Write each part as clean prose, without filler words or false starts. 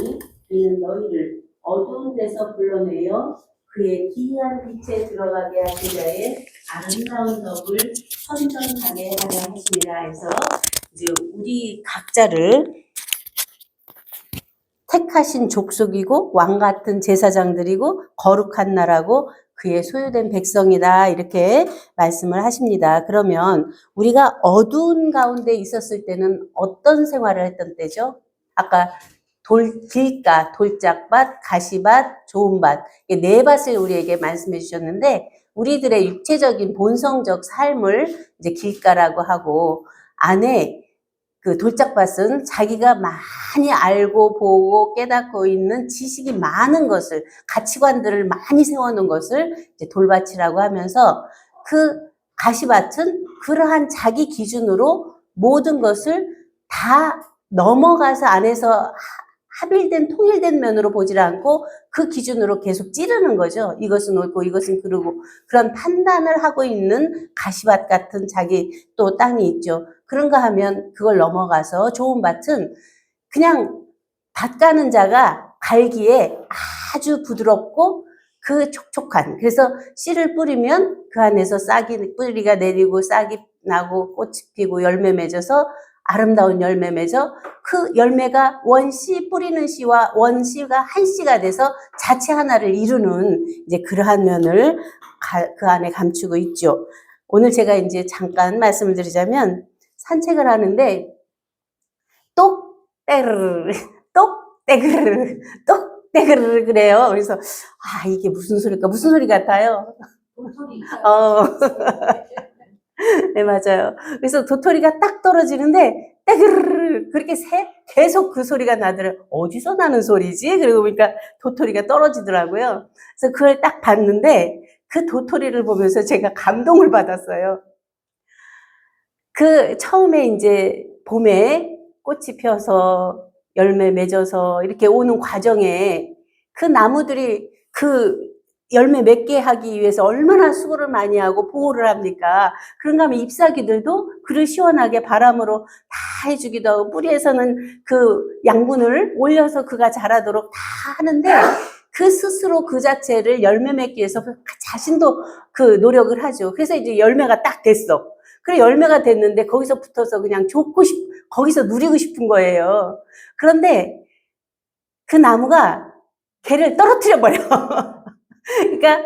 보니 이는 너희를 어두운 데서 불러내어 그의 기이한 빛에 들어가게 하시려에 아름다운 덕을 선전하게 하려 하심이라 해서 이제 우리 각자를 택하신 족속이고 왕 같은 제사장들이고 거룩한 나라고 그의 소유된 백성이다 이렇게 말씀을 하십니다. 그러면 우리가 어두운 가운데 있었을 때는 어떤 생활을 했던 때죠? 아까 길가, 돌짝밭, 가시밭, 좋은밭 네 밭을 우리에게 말씀해 주셨는데 우리들의 육체적인 본성적 삶을 이제 길가라고 하고 안에 그 돌짝밭은 자기가 많이 알고 보고 깨닫고 있는 지식이 많은 것을 가치관들을 많이 세워놓은 것을 이제 돌밭이라고 하면서 그 가시밭은 그러한 자기 기준으로 모든 것을 다 넘어가서 안에서 합일된 통일된 면으로 보질 않고 그 기준으로 계속 찌르는 거죠. 이것은 옳고 이것은 그르고 그런 판단을 하고 있는 가시밭 같은 자기 또 땅이 있죠. 그런가 하면 그걸 넘어가서 좋은 밭은 그냥 밭 가는 자가 갈기에 아주 부드럽고 그 촉촉한 그래서 씨를 뿌리면 그 안에서 싹이 뿌리가 내리고 싹이 나고 꽃이 피고 열매 맺어서 아름다운 열매 맺어 그 열매가 원씨 뿌리는 씨와 원씨가 한 씨가 돼서 자체 하나를 이루는 이제 그러한 면을 그 안에 감추고 있죠. 오늘 제가 이제 잠깐 말씀을 드리자면 산책을 하는데 똑떼르르 똑떼그르르 똑떼그르르 그래요. 그래서 이게 무슨 소리일까? 무슨 소리 같아요? 도토리. 네, 맞아요. 그래서 도토리가 딱 떨어지는데 떼그르르 그렇게 계속 그 소리가 나더라고요. 어디서 나는 소리지? 그리고 보니까 도토리가 떨어지더라고요. 그래서 그걸 딱 봤는데 그 도토리를 보면서 제가 감동을 받았어요. 그 처음에 이제 봄에 꽃이 펴서 열매 맺어서 이렇게 오는 과정에 그 나무들이 그 열매 맺게 하기 위해서 얼마나 수고를 많이 하고 보호를 합니까? 그런가 하면 잎사귀들도 그를 시원하게 바람으로 다 해주기도 하고 뿌리에서는 그 양분을 올려서 그가 자라도록 다 하는데 그 스스로 그 자체를 열매 맺기 위해서 자신도 그 노력을 하죠. 그래서 이제 열매가 딱 됐어. 그래 열매가 됐는데 거기서 붙어서 그냥 거기서 누리고 싶은 거예요. 그런데 그 나무가 걔를 떨어뜨려 버려. 그러니까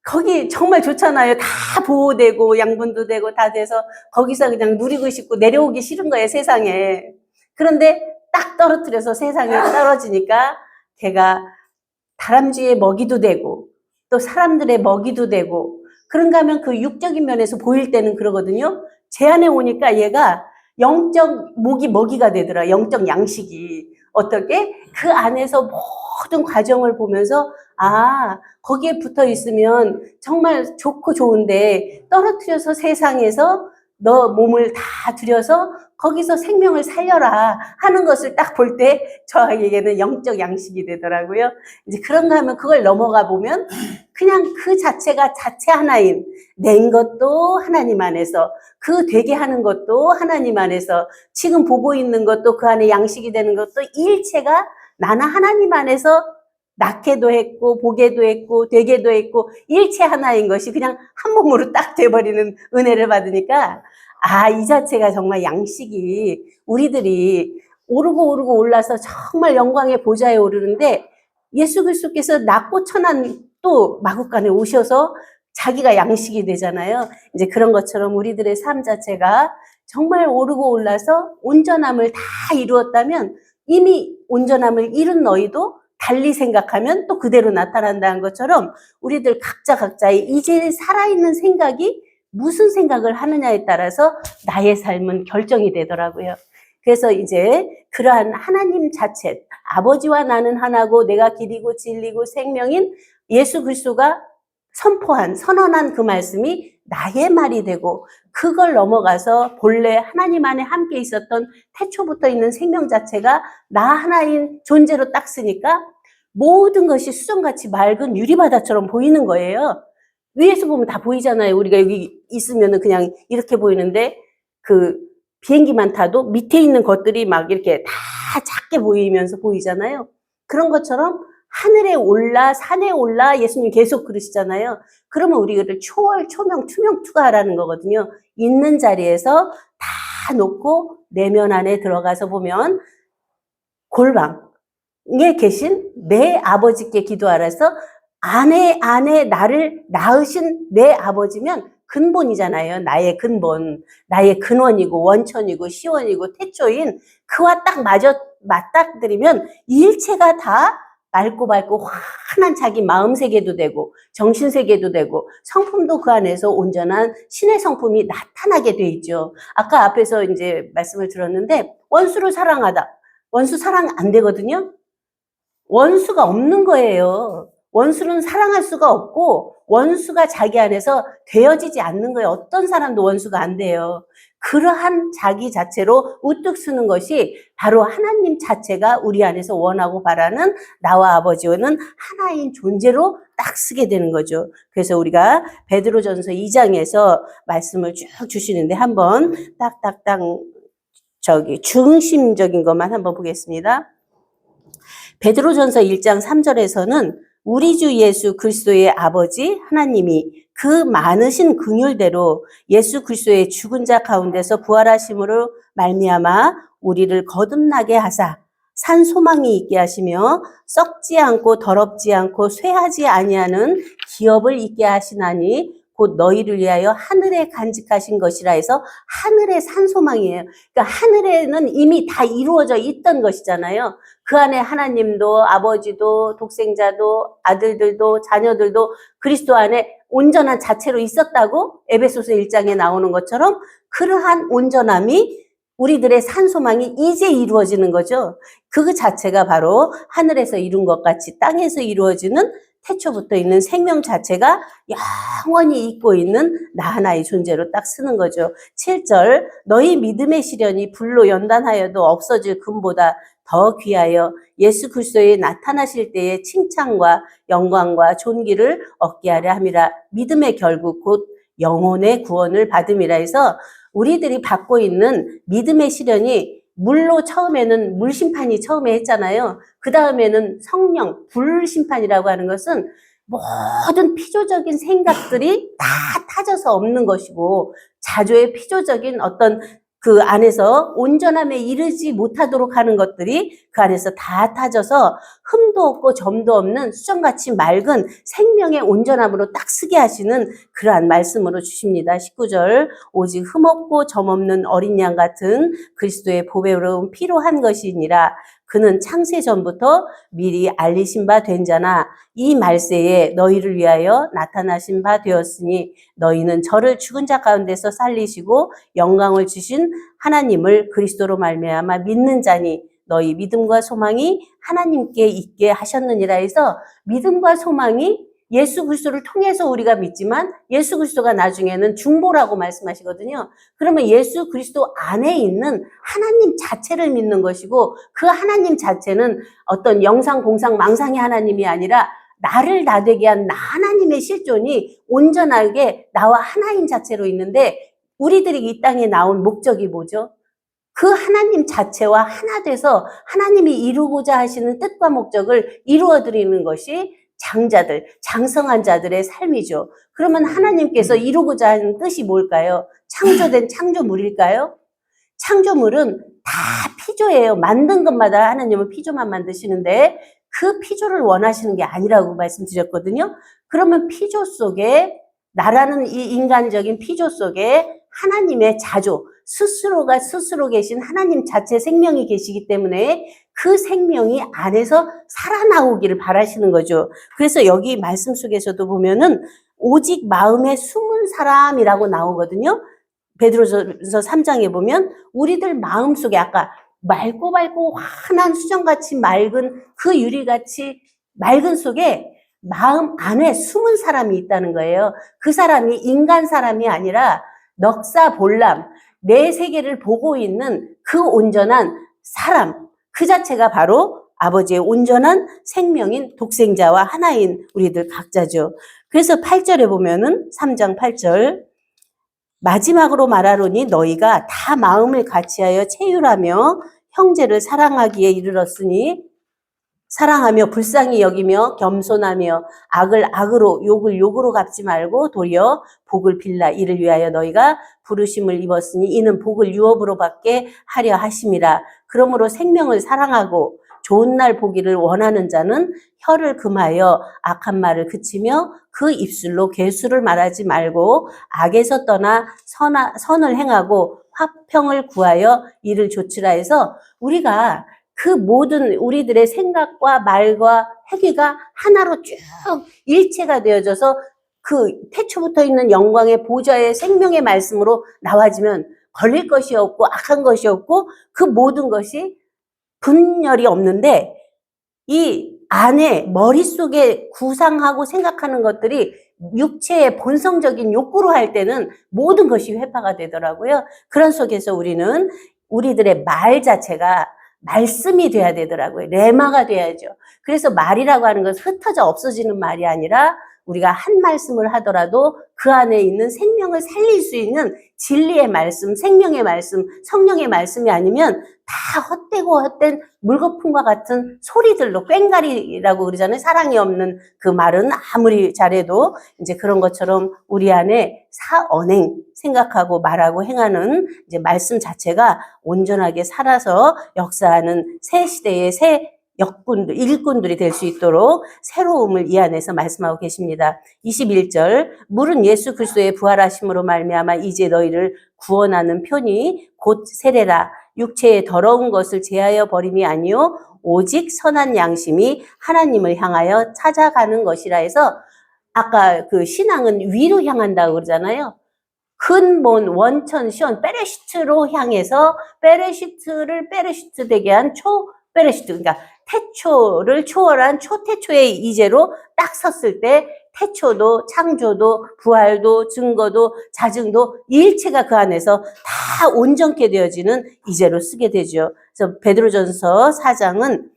거기 정말 좋잖아요. 다 보호되고 양분도 되고 다 돼서 거기서 그냥 누리고 싶고 내려오기 싫은 거예요, 세상에. 그런데 딱 떨어뜨려서 세상에 떨어지니까 걔가 다람쥐의 먹이도 되고 또 사람들의 먹이도 되고 그런가 하면 그 육적인 면에서 보일 때는 그러거든요. 제 안에 오니까 얘가 영적 먹이가 되더라. 영적 양식이. 어떻게? 그 안에서 모든 과정을 보면서 거기에 붙어 있으면 정말 좋고 좋은데 떨어뜨려서 세상에서 너 몸을 다 들여서 거기서 생명을 살려라 하는 것을 딱 볼 때 저에게는 영적 양식이 되더라고요. 이제 그런가 하면 그걸 넘어가 보면 그냥 그 자체가 자체 하나인 낸 것도 하나님 안에서 그 되게 하는 것도 하나님 안에서 지금 보고 있는 것도 그 안에 양식이 되는 것도 일체가 나는 하나님 안에서 낳게도 했고 보게도 했고 되게도 했고 일체 하나인 것이 그냥 한 몸으로 딱 돼버리는 은혜를 받으니까 이 자체가 정말 양식이 우리들이 오르고 올라서 정말 영광의 보좌에 오르는데 예수 그리스도께서 낮고 천한 또 마구간에 오셔서 자기가 양식이 되잖아요. 이제 그런 것처럼 우리들의 삶 자체가 정말 오르고 올라서 온전함을 다 이루었다면 이미 온전함을 이룬 너희도 달리 생각하면 또 그대로 나타난다는 것처럼 우리들 각자의 이제 살아있는 생각이 무슨 생각을 하느냐에 따라서 나의 삶은 결정이 되더라고요. 그래서 이제 그러한 하나님 자체, 아버지와 나는 하나고 내가 길이고 진리고 생명인 예수 그리스도가 선언한 그 말씀이 나의 말이 되고 그걸 넘어가서 본래 하나님 안에 함께 있었던 태초부터 있는 생명 자체가 나 하나인 존재로 딱 쓰니까 모든 것이 수정같이 맑은 유리바다처럼 보이는 거예요. 위에서 보면 다 보이잖아요. 우리가 여기 있으면은 그냥 이렇게 보이는데 그 비행기만 타도 밑에 있는 것들이 막 이렇게 다 작게 보이면서 보이잖아요. 그런 것처럼 하늘에 올라 산에 올라 예수님 계속 그러시잖아요. 그러면 우리를 초월, 초명, 투명투가하라는 거거든요. 있는 자리에서 다 놓고 내면 안에 들어가서 보면 골방에 계신 내 아버지께 기도하라서 안에 나를 낳으신 내 아버지면 근본이잖아요. 나의 근본, 나의 근원이고 원천이고 시원이고 태초인 그와 딱 맞닥뜨리면 일체가 다 맑고 환한 자기 마음 세계도 되고 정신 세계도 되고 성품도 그 안에서 온전한 신의 성품이 나타나게 돼 있죠. 아까 앞에서 이제 말씀을 들었는데 원수를 사랑하다. 원수 사랑 안 되거든요. 원수가 없는 거예요. 원수는 사랑할 수가 없고 원수가 자기 안에서 되어지지 않는 거예요. 어떤 사람도 원수가 안 돼요. 그러한 자기 자체로 우뚝 서는 것이 바로 하나님 자체가 우리 안에서 원하고 바라는 나와 아버지와는 하나인 존재로 딱 쓰게 되는 거죠. 그래서 우리가 베드로전서 2장에서 말씀을 쭉 주시는데 한번 딱딱딱 중심적인 것만 한번 보겠습니다. 베드로전서 1장 3절에서는 우리 주 예수 그리스도의 아버지 하나님이 그 많으신 긍휼대로 예수 그리스도의 죽은 자 가운데서 부활하심으로 말미암아 우리를 거듭나게 하사 산 소망이 있게 하시며 썩지 않고 더럽지 않고 쇠하지 아니하는 기업을 있게 하시나니 곧 너희를 위하여 하늘에 간직하신 것이라 해서 하늘의 산 소망이에요. 그러니까 하늘에는 이미 다 이루어져 있던 것이잖아요. 그 안에 하나님도 아버지도 독생자도 아들들도 자녀들도 그리스도 안에 온전한 자체로 있었다고 에베소서 1장에 나오는 것처럼 그러한 온전함이 우리들의 산 소망이 이제 이루어지는 거죠. 그 자체가 바로 하늘에서 이룬 것 같이 땅에서 이루어지는 태초부터 있는 생명 자체가 영원히 있고 있는 나 하나의 존재로 딱 쓰는 거죠. 7절 너희 믿음의 시련이 불로 연단하여도 없어질 금보다 더 귀하여 예수 그리스도에 나타나실 때의 칭찬과 영광과 존귀를 얻게 하려 함이라. 믿음의 결국 곧 영혼의 구원을 받음이라 해서 우리들이 받고 있는 믿음의 시련이 물로 처음에는 물심판이 처음에 했잖아요. 그 다음에는 성령, 불심판이라고 하는 것은 모든 피조적인 생각들이 다 타져서 없는 것이고 자조의 피조적인 어떤 그 안에서 온전함에 이르지 못하도록 하는 것들이 그 안에서 다 타져서 흠도 없고 점도 없는 수정같이 맑은 생명의 온전함으로 딱 쓰게 하시는 그러한 말씀으로 주십니다. 19절 오직 흠없고 점 없는 어린 양 같은 그리스도의 보배로운 피로 한 것이니라. 그는 창세 전부터 미리 알리신 바 된 자나 이 말세에 너희를 위하여 나타나신 바 되었으니 너희는 저를 죽은 자 가운데서 살리시고 영광을 주신 하나님을 그리스도로 말미암아 믿는 자니 너희 믿음과 소망이 하나님께 있게 하셨느니라 해서 믿음과 소망이 예수 그리스도를 통해서 우리가 믿지만 예수 그리스도가 나중에는 중보라고 말씀하시거든요. 그러면 예수 그리스도 안에 있는 하나님 자체를 믿는 것이고 그 하나님 자체는 어떤 영상, 공상, 망상의 하나님이 아니라 나를 나되게 한 나 하나님의 실존이 온전하게 나와 하나인 자체로 있는데 우리들이 이 땅에 나온 목적이 뭐죠? 그 하나님 자체와 하나 돼서 하나님이 이루고자 하시는 뜻과 목적을 이루어드리는 것이 장자들, 장성한 자들의 삶이죠. 그러면 하나님께서 이루고자 하는 뜻이 뭘까요? 창조된 창조물일까요? 창조물은 다 피조예요. 만든 것마다 하나님은 피조만 만드시는데 그 피조를 원하시는 게 아니라고 말씀드렸거든요. 그러면 피조 속에 나라는 이 인간적인 피조 속에 하나님의 자조, 스스로가 스스로 계신 하나님 자체 생명이 계시기 때문에 그 생명이 안에서 살아나오기를 바라시는 거죠. 그래서 여기 말씀 속에서도 보면은 오직 마음에 숨은 사람이라고 나오거든요. 베드로전서 3장에 보면 우리들 마음속에 아까 맑고 환한 수정같이 맑은 그 유리같이 맑은 속에 마음 안에 숨은 사람이 있다는 거예요. 그 사람이 인간 사람이 아니라 넉사 본람, 내 세계를 보고 있는 그 온전한 사람, 그 자체가 바로 아버지의 온전한 생명인 독생자와 하나인 우리들 각자죠. 그래서 8절에 보면은 3장 8절 마지막으로 말하노니 너희가 다 마음을 같이하여 체휼하며 형제를 사랑하기에 이르렀으니 사랑하며 불쌍히 여기며 겸손하며 악을 악으로 욕을 욕으로 갚지 말고 도리어 복을 빌라. 이를 위하여 너희가 부르심을 입었으니 이는 복을 유업으로 받게 하려 하심이라. 그러므로 생명을 사랑하고 좋은 날 보기를 원하는 자는 혀를 금하여 악한 말을 그치며 그 입술로 괴수를 말하지 말고 악에서 떠나 선을 행하고 화평을 구하여 이를 조치라 해서 우리가 그 모든 우리들의 생각과 말과 행위가 하나로 쭉 일체가 되어져서 그 태초부터 있는 영광의 보좌의 생명의 말씀으로 나와지면 걸릴 것이 없고 악한 것이 없고 그 모든 것이 분열이 없는데 이 안에 머릿속에 구상하고 생각하는 것들이 육체의 본성적인 욕구로 할 때는 모든 것이 회파가 되더라고요. 그런 속에서 우리는 우리들의 말 자체가 말씀이 돼야 되더라고요. 레마가 돼야죠. 그래서 말이라고 하는 것은 흩어져 없어지는 말이 아니라 우리가 한 말씀을 하더라도 그 안에 있는 생명을 살릴 수 있는 진리의 말씀, 생명의 말씀, 성령의 말씀이 아니면 다 헛되고 헛된 물거품과 같은 소리들로 꽹가리라고 그러잖아요. 사랑이 없는 그 말은 아무리 잘해도 이제 그런 것처럼 우리 안에 언행, 생각하고 말하고 행하는 이제 말씀 자체가 온전하게 살아서 역사하는 새 시대의 새 일꾼들이 될 수 있도록 새로움을 이 안에서 말씀하고 계십니다. 21절 물은 예수 그리스도의 부활하심으로 말미암아 이제 너희를 구원하는 편이 곧 세례라. 육체의 더러운 것을 제하여 버림이 아니요 오직 선한 양심이 하나님을 향하여 찾아가는 것이라 해서 아까 그 신앙은 위로 향한다고 그러잖아요. 근본 원천 시온 베레시트로 향해서 베레시트 되게 한 베레시트, 그러니까 태초를 초월한 초태초의 이제로 딱 섰을 때 태초도 창조도 부활도 증거도 자증도 일체가 그 안에서 다 온전케 되어지는 이제로 쓰게 되죠. 그래서 베드로전서 4장은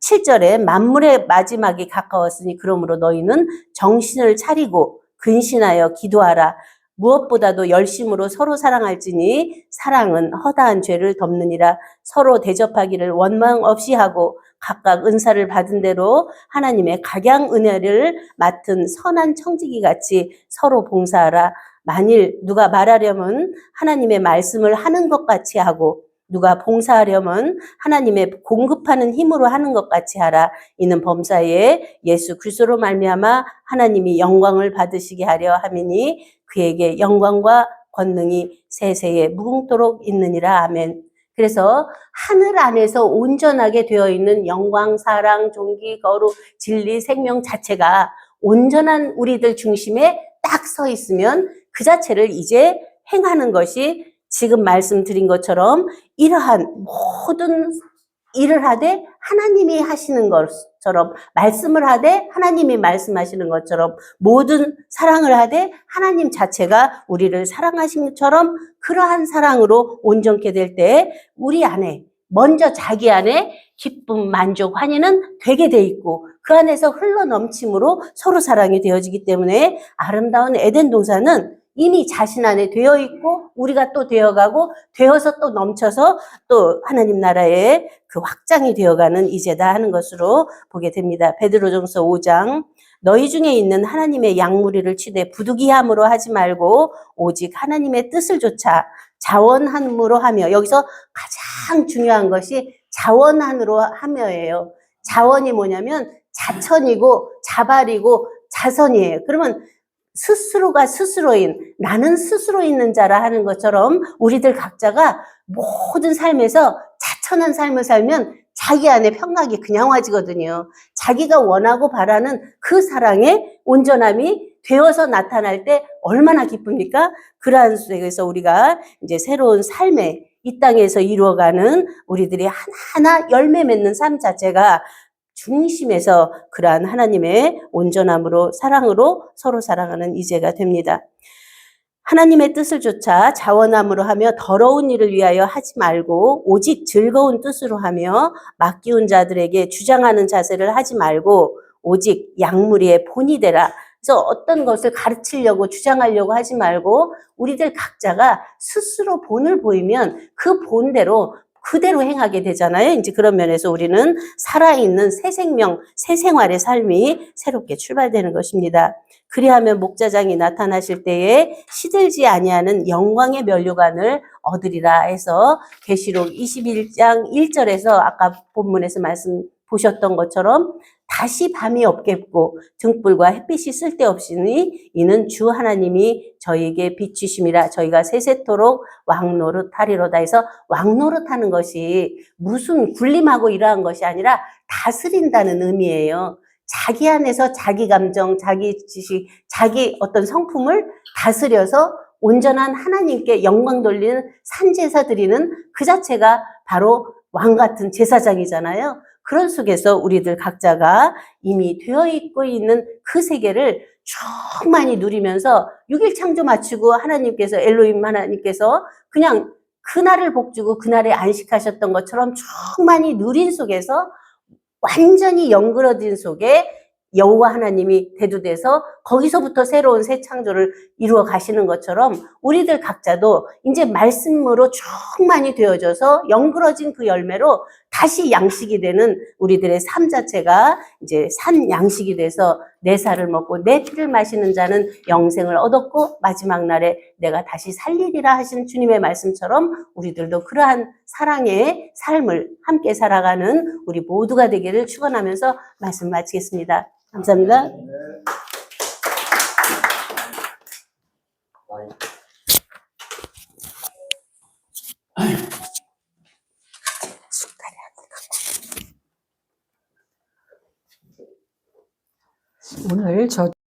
7절에 만물의 마지막이 가까웠으니 그러므로 너희는 정신을 차리고 근신하여 기도하라. 무엇보다도 열심으로 서로 사랑할지니 사랑은 허다한 죄를 덮느니라. 서로 대접하기를 원망 없이 하고 각각 은사를 받은 대로 하나님의 각양 은혜를 맡은 선한 청지기 같이 서로 봉사하라. 만일 누가 말하려면 하나님의 말씀을 하는 것 같이 하고 누가 봉사하려면 하나님의 공급하는 힘으로 하는 것 같이 하라. 이는 범사에 예수 그리스도로 말미암아 하나님이 영광을 받으시게 하려 함이니 그에게 영광과 권능이 세세에 무궁토록 있느니라. 아멘. 그래서 하늘 안에서 온전하게 되어 있는 영광, 사랑, 존귀, 거룩, 진리, 생명 자체가 온전한 우리들 중심에 딱 서 있으면 그 자체를 이제 행하는 것이 지금 말씀드린 것처럼 이러한 모든 일을 하되 하나님이 하시는 것처럼 말씀을 하되 하나님이 말씀하시는 것처럼 모든 사랑을 하되 하나님 자체가 우리를 사랑하신 것처럼 그러한 사랑으로 온전케 될 때 우리 안에 먼저 자기 안에 기쁨, 만족, 환희는 되게 돼 있고 그 안에서 흘러넘침으로 서로 사랑이 되어지기 때문에 아름다운 에덴 동산은 이미 자신 안에 되어 있고 우리가 또 되어가고 되어서 또 넘쳐서 또 하나님 나라의 그 확장이 되어가는 이제다 하는 것으로 보게 됩니다. 베드로전서 5장 너희 중에 있는 하나님의 양무리를 치되 부득이함으로 하지 말고 오직 하나님의 뜻을 조차 자원함으로 하며 여기서 가장 중요한 것이 자원함으로 하며예요. 자원이 뭐냐면 자천이고 자발이고 자선이에요. 그러면 스스로가 스스로인 나는 스스로 있는 자라 하는 것처럼 우리들 각자가 모든 삶에서 자천한 삶을 살면 자기 안에 평강이 그냥 와지거든요. 자기가 원하고 바라는 그 사랑의 온전함이 되어서 나타날 때 얼마나 기쁩니까? 그러한 속에서 우리가 이제 새로운 삶에 이 땅에서 이루어가는 우리들이 하나하나 열매 맺는 삶 자체가 중심에서 그러한 하나님의 온전함으로 사랑으로 서로 사랑하는 이제가 됩니다. 하나님의 뜻을 조차 자원함으로 하며 더러운 일을 위하여 하지 말고 오직 즐거운 뜻으로 하며 맡기운 자들에게 주장하는 자세를 하지 말고 오직 양무리의 본이 되라. 그래서 어떤 것을 가르치려고 주장하려고 하지 말고 우리들 각자가 스스로 본을 보이면 그 본대로 그대로 행하게 되잖아요. 이제 그런 면에서 우리는 살아있는 새 생명, 새 생활의 삶이 새롭게 출발되는 것입니다. 그리하면 목자장이 나타나실 때에 시들지 아니하는 영광의 면류관을 얻으리라 해서 계시록 21장 1절에서 아까 본문에서 말씀 보셨던 것처럼 다시 밤이 없겠고 등불과 햇빛이 쓸데없으니 이는 주 하나님이 저희에게 비추심이라 저희가 세세토록 왕노릇하리로다 해서 왕노릇하는 것이 무슨 군림하고 이러한 것이 아니라 다스린다는 의미예요. 자기 안에서 자기 감정, 자기 지식, 자기 어떤 성품을 다스려서 온전한 하나님께 영광 돌리는 산제사 드리는 그 자체가 바로 왕 같은 제사장이잖아요. 그런 속에서 우리들 각자가 이미 되어 있고 있는 그 세계를 충만히 누리면서 6일 창조 마치고 하나님께서 엘로힘 하나님께서 그냥 그날을 복주고 그날에 안식하셨던 것처럼 충만히 누린 속에서 완전히 영그러진 속에 여호와 하나님이 대두돼서 거기서부터 새로운 새 창조를 이루어 가시는 것처럼 우리들 각자도 이제 말씀으로 충만히 되어져서 영그러진 그 열매로 다시 양식이 되는 우리들의 삶 자체가 이제 산 양식이 돼서 내 살을 먹고 내 피를 마시는 자는 영생을 얻었고 마지막 날에 내가 다시 살리리라 하신 주님의 말씀처럼 우리들도 그러한 사랑의 삶을 함께 살아가는 우리 모두가 되기를 축원하면서 말씀 마치겠습니다. 감사합니다. 오늘 저